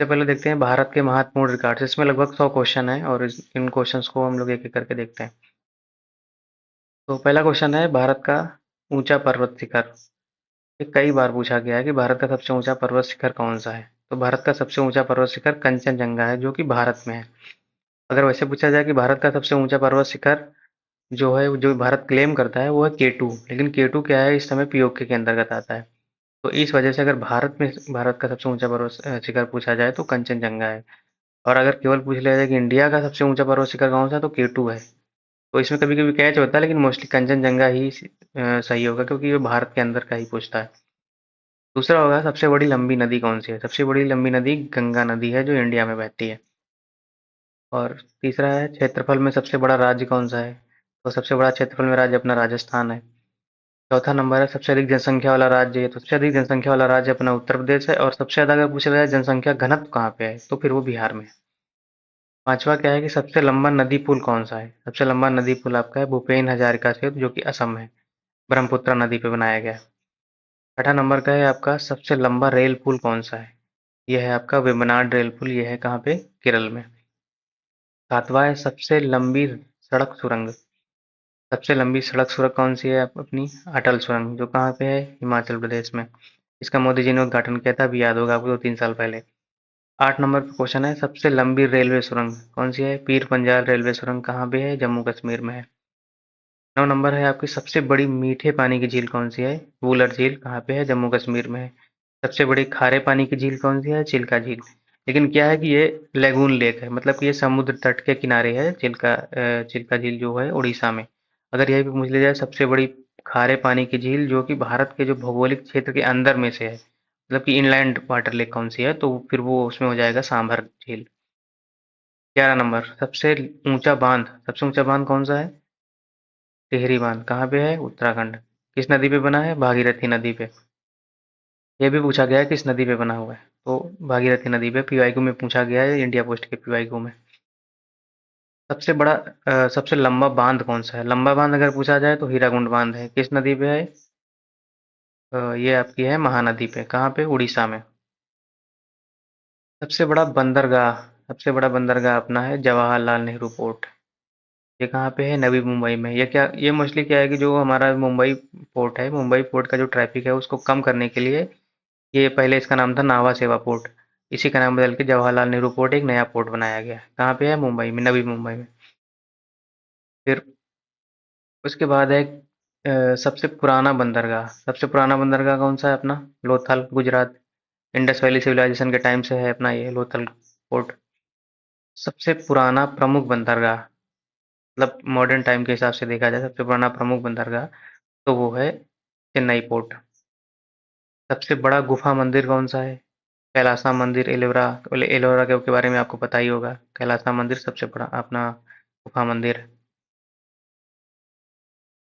सबसे पहले देखते हैं भारत के महत्वपूर्ण रिकॉर्ड्स। इसमें लगभग 100 क्वेश्चन है और इन क्वेश्चंस को हम लोग एक एक करके देखते हैं। तो पहला क्वेश्चन है भारत का ऊंचा पर्वत शिखर। ये कई बार पूछा गया है कि भारत का सबसे ऊंचा पर्वत शिखर कौन सा है। तो भारत का सबसे ऊंचा पर्वत शिखर कंचनजंगा है, जो कि भारत में है। अगर वैसे पूछा जाए कि भारत का सबसे ऊंचा पर्वत शिखर जो है, जो भारत क्लेम करता है, वो है केटू। लेकिन केटू क्या है, इस समय पीओके के अंतर्गत आता है। तो इस वजह से अगर भारत का सबसे ऊंचा पर्वत शिखर पूछा जाए तो कंचनजंगा है। और अगर केवल पूछ लिया जाए कि इंडिया का सबसे ऊंचा पर्वत शिखर कौन सा है, तो केटू है। तो इसमें कभी कभी कैच होता है, लेकिन मोस्टली कंचनजंगा ही सही होगा, क्योंकि ये भारत के अंदर का ही पूछता है। दूसरा होगा सबसे बड़ी लंबी नदी कौन सी है। सबसे बड़ी लंबी नदी गंगा नदी है, जो इंडिया में बहती है। और तीसरा है क्षेत्रफल में सबसे बड़ा राज्य कौन सा है। तो सबसे बड़ा क्षेत्रफल में राज्य अपना राजस्थान है। चौथा नंबर है सबसे अधिक जनसंख्या वाला राज्य है। तो सबसे अधिक जनसंख्या वाला राज्य अपना उत्तर प्रदेश है। और सबसे ज्यादा अगर पूछा जाए जनसंख्या घनत्व कहाँ पे है, तो फिर वो बिहार में है। पांचवा क्या है कि सबसे लंबा नदी पुल कौन सा है। सबसे लंबा नदी पुल आपका है भूपेन हजारिका सेतु, जो कि असम है। ब्रह्मपुत्र नदी पे बनाया गया है। छठा नंबर का है आपका सबसे लंबा रेल पुल कौन सा है। यह है आपका वेम्बनाड रेल पुल। यह है कहाँ पे, केरल में। सातवां है सबसे लंबी सड़क सुरंग। सबसे लंबी सड़क सुरंग कौन सी है, अपनी अटल सुरंग, जो कहाँ पे है, हिमाचल प्रदेश में। इसका मोदी जी ने उद्घाटन किया था, अभी याद होगा आपको, 2-3 साल पहले। 8 नंबर का क्वेश्चन है सबसे लंबी रेलवे सुरंग कौन सी है। पीर पंजाल रेलवे सुरंग कहाँ पे है, जम्मू कश्मीर में है। 9 नंबर है आपकी सबसे बड़ी मीठे पानी की झील कौन सी है। वुलर झील कहाँ पे है, जम्मू कश्मीर में है। सबसे बड़ी खारे पानी की झील कौन सी है, चिल्का झील। लेकिन क्या है कि ये लेगून लेक है, मतलब कि ये समुद्र तट के किनारे है। चिल्का झील जो है उड़ीसा में। अगर यही पे पूछ लिया जाए सबसे बड़ी खारे पानी की झील, जो कि भारत के जो भौगोलिक क्षेत्र के अंदर में से है, मतलब कि इनलैंड वाटर लेक कौन सी है, तो फिर वो उसमें हो जाएगा सांभर झील। 11 नंबर सबसे ऊंचा बांध कौन सा है। टिहरी बांध कहाँ पे है, उत्तराखंड। किस नदी पे बना है, भागीरथी नदी पे। ये भी पूछा गया है किस नदी पे बना हुआ है, तो भागीरथी नदी पे पीवाईक्यू में पूछा गया है, इंडिया पोस्ट के पीवाईक्यू में। सबसे लंबा बांध कौन सा है। लंबा बांध अगर पूछा जाए तो हीराकुंड बांध है। किस नदी पे है, ये आपकी है महानदी पे। कहाँ पे, उड़ीसा में। सबसे बड़ा बंदरगाह सबसे बड़ा बंदरगाह अपना है जवाहरलाल नेहरू पोर्ट। ये कहाँ पे है, नवी मुंबई में। ये मोस्टली क्या है कि जो हमारा मुंबई पोर्ट है, मुंबई पोर्ट का जो ट्रैफिक है उसको कम करने के लिए, ये पहले इसका नाम था नावा सेवा पोर्ट। इसी का नाम बदल के जवाहरलाल नेहरू पोर्ट एक नया पोर्ट बनाया गया है। कहाँ पे है, मुंबई में, नवी मुंबई में। फिर उसके बाद है सबसे पुराना बंदरगाह कौन सा है अपना, Lothal, Gujarat. Indus Valley civilisation के टाइम से है अपना ये लोथल पोर्ट। सबसे पुराना प्रमुख बंदरगाह, मतलब मॉडर्न टाइम के हिसाब से देखा जाए सबसे पुराना प्रमुख बंदरगाह, तो वो है चेन्नई पोर्ट। सबसे बड़ा गुफा मंदिर कौन सा है। कैलासा मंदिर, एलोरा। एलोरा के बारे में आपको पता ही होगा। कैलासा मंदिर सबसे बड़ा अपना गुफा मंदिर।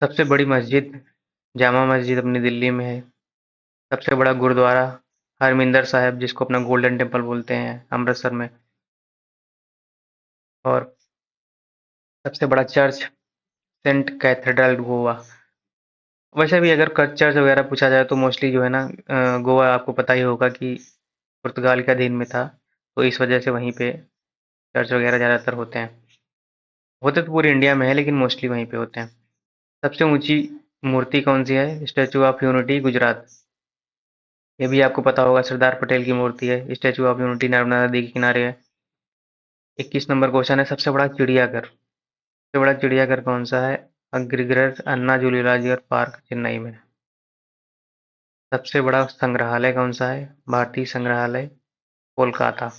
सबसे बड़ी मस्जिद, जामा मस्जिद अपनी दिल्ली में है। सबसे बड़ा गुरुद्वारा, हरमिंदर साहिब, जिसको अपना गोल्डन टेम्पल बोलते हैं, अमृतसर में। और सबसे बड़ा चर्च, सेंट कैथेड्रल गोवा। वैसे भी अगर चर्च वगैरह पूछा जाए तो मोस्टली जो है ना, गोवा आपको पता ही होगा कि पुर्तगाल के अधीन में था। तो इस वजह से वहीं पे चर्च वगैरह ज़्यादातर होते हैं। होते तो पूरी इंडिया में है, लेकिन मोस्टली वहीं पे होते हैं। सबसे ऊंची मूर्ति कौन सी है, स्टैचू ऑफ यूनिटी, गुजरात। ये भी आपको पता होगा, सरदार पटेल की मूर्ति है। स्टैचू ऑफ यूनिटी नर्मदा नदी के किनारे है। 21 नंबर क्वेश्चन है सबसे बड़ा चिड़ियाघर। सबसे बड़ा चिड़ियाघर कौन सा है, अग्रग्रह अन्ना जूलॉजिकल पार्क, चेन्नई में। सबसे बड़ा संग्रहालय कौन सा है, भारतीय संग्रहालय, कोलकाता।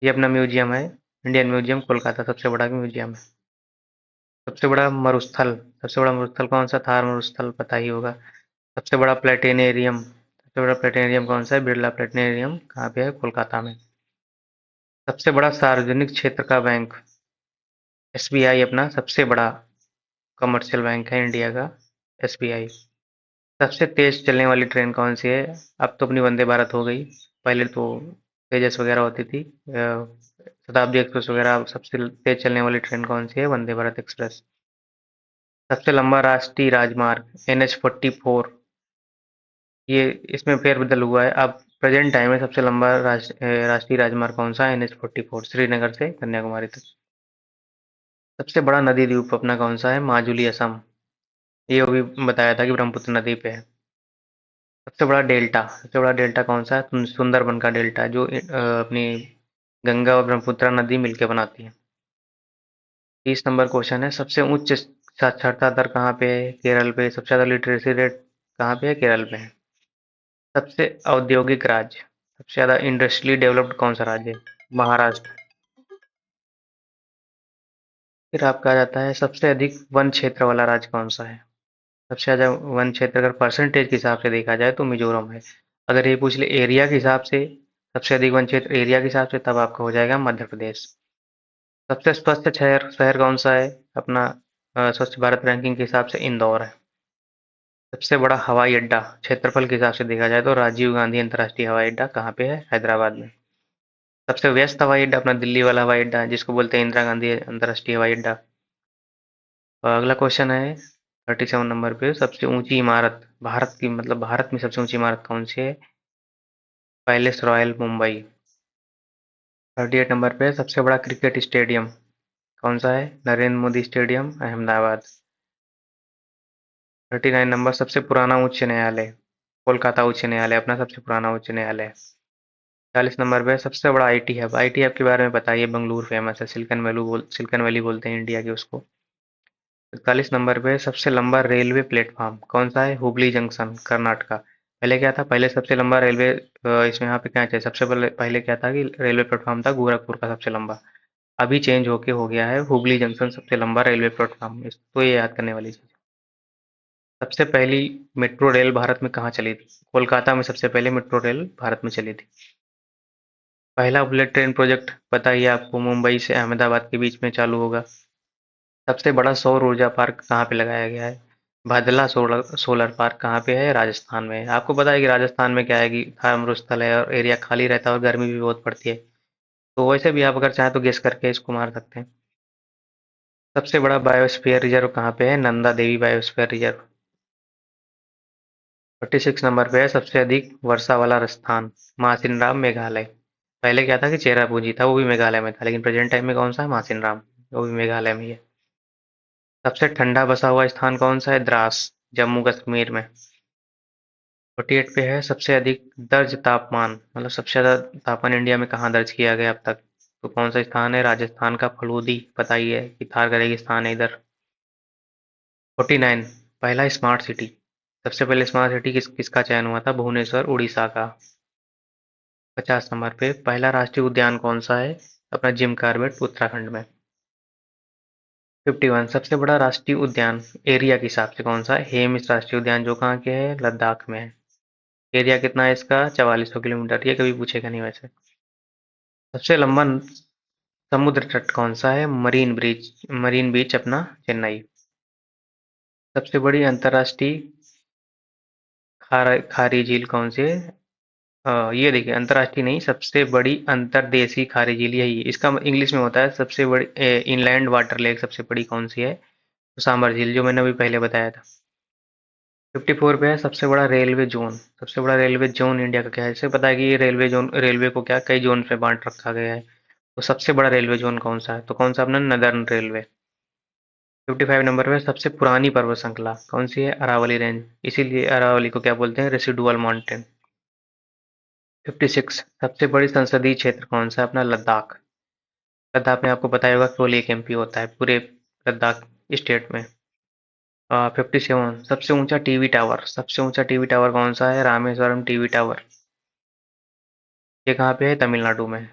ये अपना म्यूजियम है, इंडियन म्यूजियम कोलकाता सबसे बड़ा म्यूजियम है। सबसे बड़ा मरुस्थल कौन सा, थार मरुस्थल, पता ही होगा। सबसे बड़ा प्लेनेरियम कौन सा है, बिरला प्लेनेरियम, कहाँ पे है, कोलकाता में। सबसे बड़ा सार्वजनिक क्षेत्र का बैंक, एसबीआई अपना सबसे बड़ा कमर्शियल बैंक है इंडिया का, एसबीआई। सबसे तेज चलने वाली ट्रेन कौन सी है। अब तो अपनी वंदे भारत हो गई, पहले तो तेजस वगैरह होती थी। शताब्दी एक्सप्रेस वगैरह। अब सबसे तेज चलने वाली ट्रेन कौन सी है, वंदे भारत एक्सप्रेस। सबसे लंबा राष्ट्रीय राजमार्ग, NH-44। ये इसमें फेरबदल हुआ है अब। प्रेजेंट टाइम में सबसे लंबा राष्ट्रीय राजमार्ग कौन सा है? NH-44 श्रीनगर से कन्याकुमारी तक। सबसे बड़ा नदी द्वीप अपना कौन सा है? माजुली, असम। ये वो भी बताया था कि ब्रह्मपुत्र नदी पे है। सबसे बड़ा डेल्टा कौन सा है? सुंदरबन का डेल्टा, जो अपनी गंगा और ब्रह्मपुत्र नदी मिलकर बनाती है। 30 नंबर क्वेश्चन है, सबसे उच्च साक्षरता दर कहाँ पे है? केरल पे। सबसे ज्यादा लिटरेसी रेट कहाँ पे है? केरल पे है। सबसे औद्योगिक राज्य, सबसे ज्यादा इंडस्ट्रियली डेवलप्ड कौन सा राज्य है? महाराष्ट्र। फिर आपका आ जाता है, सबसे अधिक वन क्षेत्र वाला राज्य कौन सा है? सबसे ज्यादा वन क्षेत्र अगर परसेंटेज के हिसाब से देखा जाए तो मिजोरम है। अगर ये पूछ ले एरिया के हिसाब से, सबसे अधिक वन क्षेत्र एरिया के हिसाब से, तब आपका हो जाएगा मध्य प्रदेश। सबसे स्वच्छ शहर शहर कौन सा है? अपना स्वच्छ भारत रैंकिंग के हिसाब से इंदौर है। सबसे बड़ा हवाई अड्डा क्षेत्रफल के हिसाब से देखा जाए तो राजीव गांधी अंतर्राष्ट्रीय हवाई अड्डा कहाँ पे है? हैदराबाद में। सबसे व्यस्त हवाई अड्डा अपना दिल्ली वाला हवाई अड्डा है, जिसको बोलते हैं इंदिरा गांधी अंतर्राष्ट्रीय हवाई अड्डा। और अगला क्वेश्चन है 37 नंबर पे, सबसे ऊंची इमारत भारत की, मतलब भारत में सबसे ऊंची इमारत कौन सी है? Palace royal, Mumbai. 38 नंबर पे, सबसे बड़ा क्रिकेट स्टेडियम कौन सा है? नरेंद्र मोदी स्टेडियम, अहमदाबाद। 39 नंबर, सबसे पुराना उच्च न्यायालय। कोलकाता उच्च न्यायालय अपना सबसे पुराना उच्च न्यायालय। 40 नंबर पे, सबसे बड़ा आई टी हब के बारे में बताइए। बंगलुरु फेमस है, सिलिकन वैली बोलते हैं इंडिया के उसको। 41 नंबर पे, सबसे लंबा रेलवे प्लेटफॉर्म कौन सा है? हुबली जंक्शन, कर्नाटका। पहले क्या था? पहले सबसे लंबा रेलवे इसमें यहाँ पे क्या है, सबसे पहले पहले क्या था कि रेलवे प्लेटफॉर्म था गोरखपुर का सबसे लंबा। अभी चेंज होके हो गया है हुबली जंक्शन सबसे लंबा रेलवे प्लेटफॉर्म। तो ये याद करने वाली चीज। सबसे पहली मेट्रो रेल भारत में कहाँ चली थी? कोलकाता में सबसे पहले मेट्रो रेल भारत में चली थी। पहला बुलेट ट्रेन प्रोजेक्ट बताइए आपको, मुंबई से अहमदाबाद के बीच में चालू होगा। सबसे बड़ा सौर ऊर्जा पार्क कहाँ पे लगाया गया है? भादला सोलर सोलर पार्क कहाँ पे है? राजस्थान में है। आपको पता है कि राजस्थान में क्या है कि धर्मस्थल है और एरिया खाली रहता है और गर्मी भी बहुत पड़ती है। तो वैसे भी आप अगर चाहें तो गेस करके इसको मार सकते हैं। सबसे बड़ा बायोस्फीयर रिजर्व कहाँ पे है? Nanda Devi biosphere reserve. 46 number पे है, सबसे अधिक वर्षा वाला स्थान। मासिनराम, मेघालय। पहले क्या था कि चेरापूंजी था, वो भी मेघालय में था, लेकिन प्रेजेंट टाइम में कौन सा है? मासिनराम। वो भी मेघालय में ही है। सबसे ठंडा बसा हुआ स्थान कौन सा है? द्रास, जम्मू कश्मीर में। 48 पे है, सबसे अधिक दर्ज तापमान, मतलब सबसे ज्यादा तापमान इंडिया में कहाँ दर्ज किया गया अब तक? तो कौन सा स्थान है? राजस्थान का फलूदी, बताइए कि थार का रेगिस्तान है इधर। 49, पहला स्मार्ट सिटी। सबसे पहले स्मार्ट सिटी किसका चयन हुआ था? भुवनेश्वर, उड़ीसा का। 50 नंबर पे, पहला राष्ट्रीय उद्यान कौन सा है? अपना जिम कॉर्बेट, उत्तराखंड में। 51, सबसे बड़ा राष्ट्रीय उद्यान एरिया के हिसाब से कौन सा है? हेमिस राष्ट्रीय उद्यान, जो कहाँ के है? लद्दाख में है। एरिया कितना है इसका? 4400 किलोमीटर। ये कभी पूछेगा नहीं वैसे। सबसे लंबा समुद्र तट कौन सा है? मरीन बीच अपना चेन्नई। सबसे बड़ी अंतर्राष्ट्रीय खारी झील कौन सी है? ये देखिए, अंतर्राष्ट्रीय नहीं, सबसे बड़ी अंतर्देशीय खारी झील यही है। इसका इंग्लिश में होता है सबसे बड़ी इनलैंड वाटर लेक। सबसे बड़ी कौन सी है? तो सांबर झील, जो मैंने अभी पहले बताया था। 54 पे है, सबसे बड़ा रेलवे जोन। सबसे बड़ा रेलवे जोन इंडिया का क्या है? इसे पता है कि ये रेलवे को क्या कई जोन में बांट रखा गया है। तो सबसे बड़ा रेलवे जोन कौन सा है? तो कौन सा? अपना नदर्न रेलवे। 55 नंबर पे, सबसे पुरानी पर्वत श्रृंखला कौन सी है? अरावली रेंज। इसीलिए अरावली को क्या बोलते हैं? Residual mountain. 56, सबसे बड़ी संसदीय क्षेत्र कौन सा है? अपना लद्दाख। लद्दाख में आपको पता ही होगा केवल एक एमपी होता है पूरे लद्दाख स्टेट में। 57, सबसे ऊंचा टीवी टावर। सबसे ऊंचा टीवी टावर कौन सा है? Rameswaram TV tower. ये कहाँ पे है? तमिलनाडु में।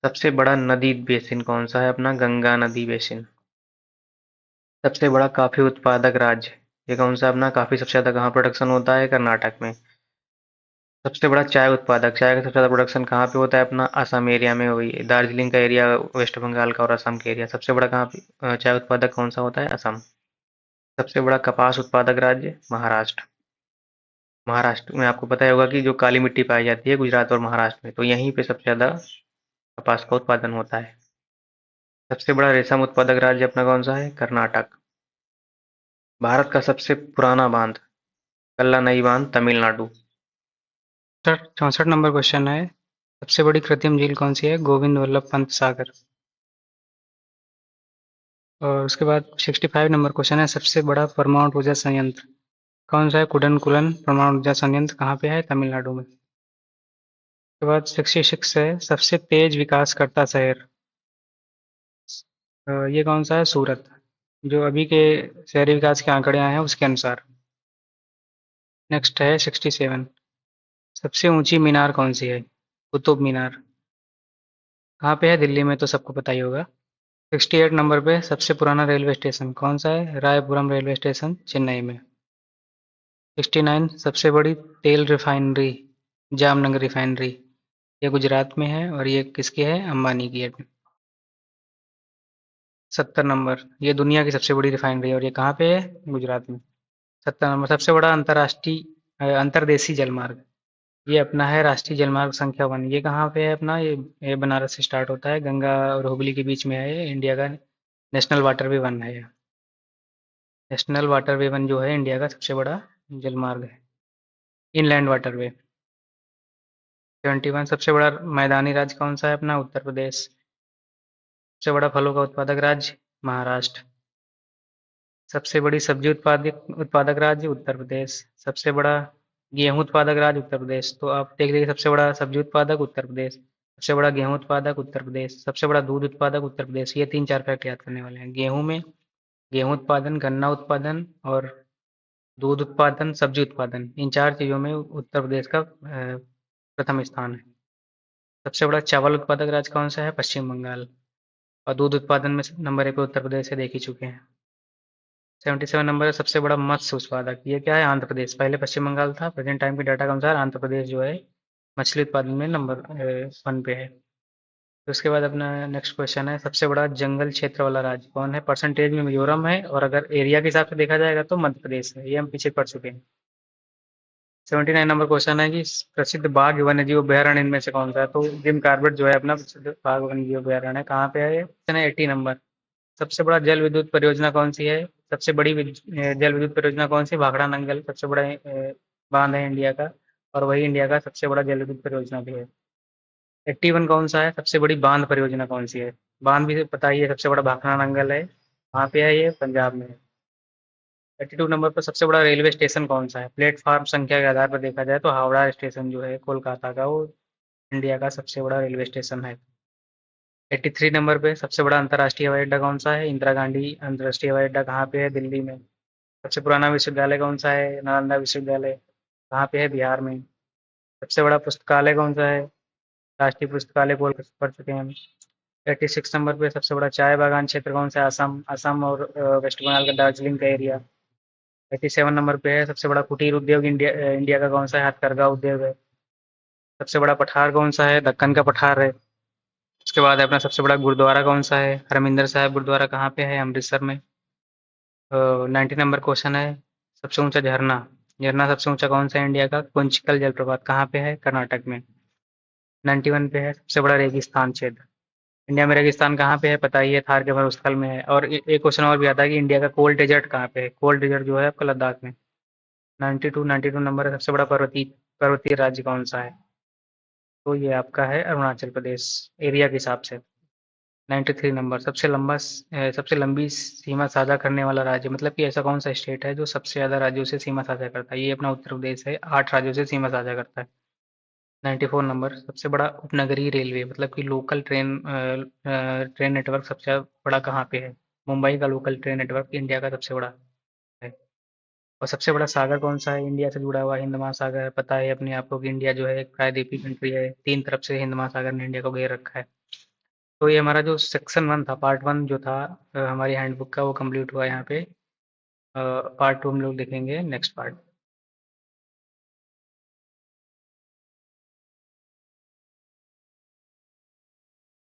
सबसे बड़ा नदी बेसिन कौन सा है? अपना गंगा नदी बेसिन। सबसे बड़ा कॉफी उत्पादक राज्य, ये कौन सा? अपना कॉफी सबसे ज्यादा कहाँ प्रोडक्शन होता है? कर्नाटक में। सबसे बड़ा चाय उत्पादक, चाय का सबसे ज्यादा प्रोडक्शन कहाँ पे होता है? अपना असम एरिया में हुई। दार्जिलिंग का एरिया वेस्ट बंगाल का और असम का एरिया। सबसे बड़ा कहाँ पे चाय उत्पादक कौन सा होता है? असम। सबसे बड़ा कपास उत्पादक राज्य, महाराष्ट्र। महाराष्ट्र में आपको पता ही होगा कि जो काली मिट्टी पाई जाती है गुजरात और महाराष्ट्र में, तो यहीं पे सबसे ज्यादा कपास का उत्पादन होता है। सबसे बड़ा रेशम उत्पादक राज्य अपना कौन सा है? कर्नाटक। भारत का सबसे पुराना बांध, कल्लानई बांध, तमिलनाडु। 64 नंबर क्वेश्चन है, सबसे बड़ी कृत्रिम झील कौन सी है? गोविंद वल्लभ पंत सागर। और उसके बाद 65 नंबर क्वेश्चन है, सबसे बड़ा परमाणु ऊर्जा संयंत्र कौन सा है? कुडनकुलन परमाणु ऊर्जा संयंत्र कहाँ पे है? तमिलनाडु में। उसके बाद 66 है, सबसे तेज विकास करता शहर ये कौन सा है? सूरत, जो अभी के शहरी विकास के आंकड़े आए हैं उसके अनुसार। नेक्स्ट है 67, सबसे ऊंची मीनार कौन सी है? कुतुब मीनार। कहाँ पे है? दिल्ली में, तो सबको पता ही होगा। 68 नंबर पे, सबसे पुराना रेलवे स्टेशन कौन सा है? रायपुरम रेलवे स्टेशन, चेन्नई में। 69, सबसे बड़ी तेल रिफाइनरी जामनगर रिफाइनरी, ये गुजरात में है और ये किसकी है? अंबानी की है। 70 नंबर, ये दुनिया की सबसे बड़ी रिफाइनरी है और ये कहाँ पे है? गुजरात में। 70 नंबर, सबसे बड़ा अंतर्राष्ट्रीय अंतर्देशीय जलमार्ग, ये अपना है राष्ट्रीय जलमार्ग संख्या 1। ये कहाँ पे है अपना? ये बनारस से स्टार्ट होता है, गंगा और हुगली के बीच में है ये, इंडिया का नेशनल वाटरवे 1 है ये। नेशनल वाटरवे 1 जो है इंडिया का सबसे बड़ा जलमार्ग है, इनलैंड वाटरवे। 71, सबसे बड़ा मैदानी राज्य कौन सा है अपना? उत्तर प्रदेश। सबसे बड़ा फलों का उत्पादक राज्य? महाराष्ट्र। सबसे बड़ी सब्जी उत्पादक उत्पादक राज्य? उत्तर प्रदेश। सबसे बड़ा गेहूं उत्पादक राज्य? उत्तर प्रदेश। तो आप देख लीजिए, सबसे बड़ा सब्जी उत्पादक उत्तर प्रदेश, सबसे बड़ा गेहूं उत्पादक उत्तर प्रदेश, सबसे बड़ा दूध उत्पादक उत्तर प्रदेश। ये 3-4 फैक्ट याद करने वाले हैं। गेहूं में गेहूं उत्पादन, गन्ना उत्पादन और दूध उत्पादन, सब्जी उत्पादन, इन 4 चीज़ों में उत्तर प्रदेश का प्रथम स्थान है। सबसे बड़ा चावल उत्पादक राज्य कौन सा है? पश्चिम बंगाल। और दूध उत्पादन में नंबर 1 पे उत्तर प्रदेश से देख ही चुके हैं। 77 नंबर है, सबसे बड़ा मत्स्य उत्पादक, ये क्या है? आंध्र प्रदेश। पहले पश्चिम बंगाल था, प्रेजेंट टाइम के डाटा के अनुसार आंध्र प्रदेश जो है मछली उत्पादन में नंबर 1 पे है। तो उसके बाद अपना नेक्स्ट क्वेश्चन है, सबसे बड़ा जंगल क्षेत्र वाला राज्य कौन है? परसेंटेज में मिजोरम है और अगर एरिया के हिसाब से देखा जाएगा तो मध्य प्रदेश है, ये हम पीछे पढ़ चुके हैं। 79 नंबर क्वेश्चन है कि प्रसिद्ध बाघ वन्यजीव अभयारण्य इनमें से कौन सा है? तो जिम कार्बेट जो है अपना प्रसिद्ध बाघ वन्यजीव अभयारण्य है, कहाँ पे है ये? 80 नंबर, सबसे बड़ा जल विद्युत परियोजना कौन सी है? सबसे बड़ी जल विद्युत परियोजना कौन सी? भाखड़ा नंगल सबसे बड़ा बांध है इंडिया का, और वही इंडिया का सबसे बड़ा जल विद्युत परियोजना भी है। 81 कौन सा है? सबसे बड़ी बांध परियोजना कौन सी है? बांध भी पता ही है, सबसे बड़ा भाखड़ा नंगल है। कहाँ पे है ये? पंजाब में है। 82 नंबर पर, सबसे बड़ा रेलवे स्टेशन कौन सा है? प्लेटफार्म संख्या के आधार पर देखा जाए तो हावड़ा स्टेशन जो है कोलकाता का, वो इंडिया का सबसे बड़ा रेलवे स्टेशन है। 83 नंबर पे, सबसे बड़ा अंतर्राष्ट्रीय हवाई अड्डा कौन सा है? इंदिरा गांधी अंतर्राष्ट्रीय हवाई अड्डा कहाँ पे है? दिल्ली में। सबसे पुराना विश्वविद्यालय कौन सा है? नालंदा विश्वविद्यालय, कहाँ पे है? बिहार में। सबसे बड़ा पुस्तकालय कौन सा है? राष्ट्रीय पुस्तकालय बोल पढ़ चुके हैं हम। 86 नंबर पे, सबसे बड़ा चाय बागान क्षेत्र कौन सा है? असम। असम और वेस्ट बंगाल का दार्जिलिंग का एरिया। 87 नंबर पे है, सबसे बड़ा कुटीर उद्योग इंडिया का कौन सा है? हथकरघा उद्योग है। सबसे बड़ा पठार कौन सा है? दक्कन का पठार है। उसके बाद है अपना सबसे बड़ा गुरुद्वारा कौन सा है? हरमिंदर साहिब गुरुद्वारा कहाँ पे है? अमृतसर में। 90 नंबर क्वेश्चन है, सबसे ऊंचा झरना, झरना सबसे ऊंचा कौन सा है इंडिया का? कुंचिकल जलप्रपात कहाँ पे है? कर्नाटक में। 91 पे है, सबसे बड़ा रेगिस्तान क्षेत्र, इंडिया में रेगिस्तान कहाँ पे है? पता ही है, थार के मरुस्थल में है। और एक क्वेश्चन और भी आता है कि इंडिया का कोल्ड डेजर्ट कहाँ पे है? कोल्ड डेजर्ट जो है आपका लद्दाख में। 92 नंबर है, सबसे बड़ा पर्वतीय राज्य कौन सा है? तो ये आपका है अरुणाचल प्रदेश, एरिया के हिसाब से। 93 नंबर, सबसे लंबी सीमा साझा करने वाला राज्य, मतलब कि ऐसा कौन सा स्टेट है जो सबसे ज़्यादा राज्यों से सीमा साझा करता है? ये अपना उत्तर प्रदेश है, 8 राज्यों से सीमा साझा करता है। 94 नंबर, सबसे बड़ा उपनगरीय रेलवे, मतलब कि लोकल ट्रेन नेटवर्क सबसे बड़ा कहाँ पे है? मुंबई का लोकल ट्रेन नेटवर्क इंडिया का सबसे बड़ा है। और सबसे बड़ा सागर कौन सा है इंडिया से जुड़ा हुआ? हिंद महासागर है। पता है अपने आप को कि इंडिया जो है एक प्रायद्वीपीय कंट्री है, 3 तरफ से हिंद महासागर ने इंडिया को घेर रखा है। तो ये हमारा जो सेक्शन 1 था, पार्ट 1 जो था हमारी हैंडबुक का, वो कंप्लीट हुआ यहाँ पे। पार्ट 2 हम लोग देखेंगे नेक्स्ट पार्ट।